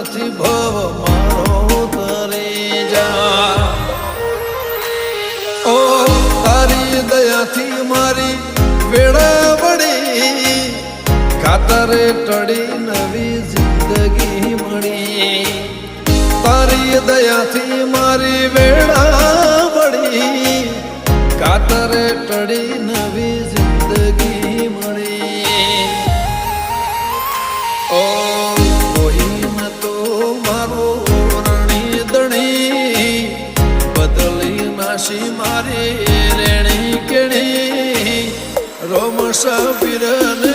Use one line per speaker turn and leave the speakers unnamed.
નથી ભવ મારો તરી જા ઓ તારી દયાથી મારી વેળા વળી ખાતરે ટળી નવી જિંદગી મળી તારી દયાથી મારી વેળા વળી ખાતરે ટળી નવી જિંદગી મળી ઓ કોઈ ન તો મારો રણી દણી બદલી નાશી મારી રેણી કેણી રોમ સબીરને